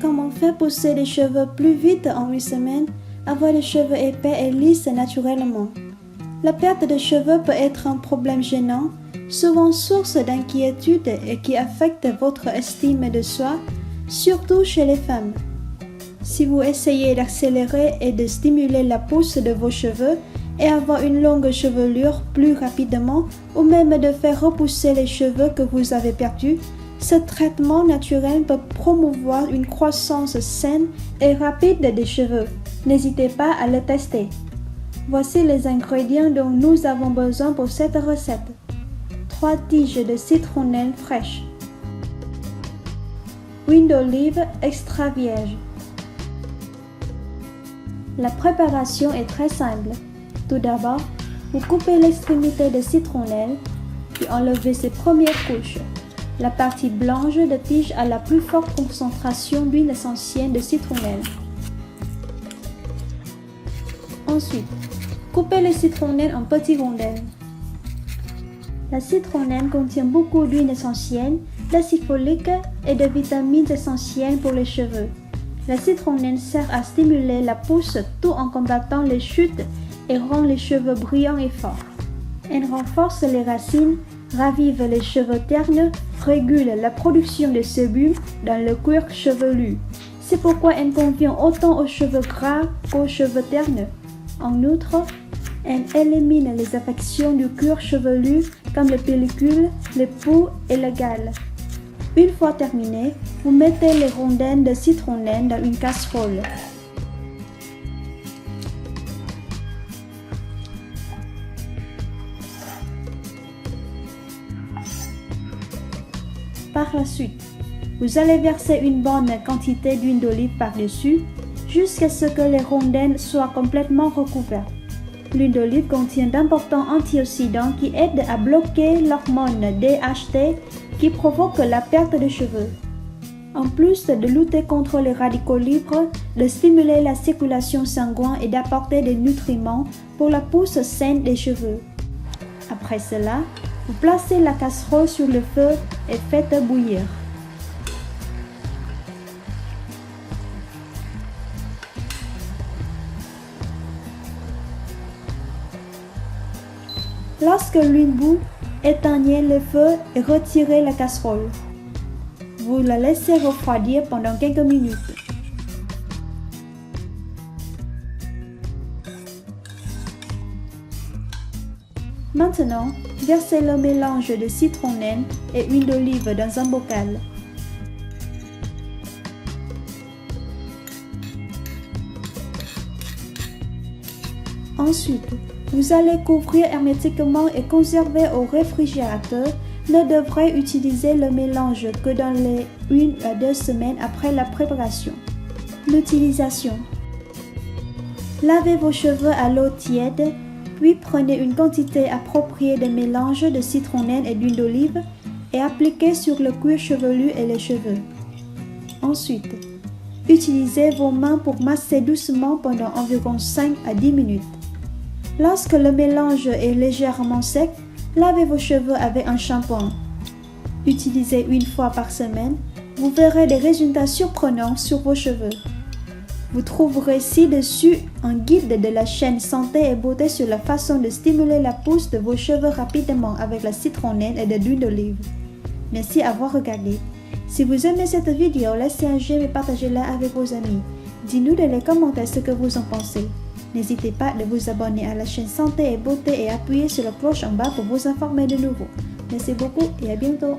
Comment faire pousser les cheveux plus vite en une semaine? Avoir des cheveux épais et lisses naturellement. La perte de cheveux peut être un problème gênant, souvent source d'inquiétude et qui affecte votre estime de soi, surtout chez les femmes. Si vous essayez d'accélérer et de stimuler la pousse de vos cheveux et avoir une longue chevelure plus rapidement ou même de faire repousser les cheveux que vous avez perdus, ce traitement naturel peut promouvoir une croissance saine et rapide des cheveux. N'hésitez pas à le tester. Voici les ingrédients dont nous avons besoin pour cette recette. 3 tiges de citronnelle fraîche. Huile d'olive extra vierge. La préparation est très simple. Tout d'abord, vous coupez l'extrémité de citronnelle, puis enlevez ses premières couches. La partie blanche de tige a la plus forte concentration d'huile essentielle de citronnelle. Ensuite, coupez les citronnelles en petites rondelles. La citronnelle contient beaucoup d'huile essentielle, d'acide folique et de vitamines essentielles pour les cheveux. La citronnelle sert à stimuler la pousse tout en combattant les chutes et rend les cheveux brillants et forts. Elle renforce les racines, ravive les cheveux ternes, régule la production de sébum dans le cuir chevelu. C'est pourquoi elle convient autant aux cheveux gras qu'aux cheveux ternes. En outre, elle élimine les affections du cuir chevelu comme les pellicules, les poux et la gale. Une fois terminé, vous mettez les rondelles de citronnelle dans une casserole. Par la suite, vous allez verser une bonne quantité d'huile d'olive par-dessus jusqu'à ce que les rondelles soient complètement recouvertes. L'huile d'olive contient d'importants antioxydants qui aident à bloquer l'hormone DHT qui provoque la perte de cheveux. En plus de lutter contre les radicaux libres, de stimuler la circulation sanguine et d'apporter des nutriments pour la pousse saine des cheveux. Après cela, vous placez la casserole sur le feu et faites bouillir. Lorsque l'huile bout, éteignez le feu et retirez la casserole. Vous la laissez refroidir pendant quelques minutes. Maintenant, versez le mélange de citronnelle et huile d'olive dans un bocal. Ensuite, vous allez couvrir hermétiquement et conserver au réfrigérateur. Ne devrez utiliser le mélange que dans les 1 à 2 semaines après la préparation. L'utilisation. Lavez vos cheveux à l'eau tiède, puis prenez une quantité appropriée de mélange de citronnelle et d'huile d'olive et appliquez sur le cuir chevelu et les cheveux. Ensuite, utilisez vos mains pour masser doucement pendant environ 5 à 10 minutes. Lorsque le mélange est légèrement sec, lavez vos cheveux avec un shampoing. Utilisez une fois par semaine, vous verrez des résultats surprenants sur vos cheveux. Vous trouverez ci-dessus un guide de la chaîne Santé et Beauté sur la façon de stimuler la pousse de vos cheveux rapidement avec la citronnelle et de l'huile d'olive. Merci d'avoir regardé. Si vous aimez cette vidéo, laissez un j'aime et partagez-la avec vos amis. Dites-nous dans les commentaires ce que vous en pensez. N'hésitez pas à vous abonner à la chaîne Santé et Beauté et appuyer sur la cloche en bas pour vous informer de nouveau. Merci beaucoup et à bientôt.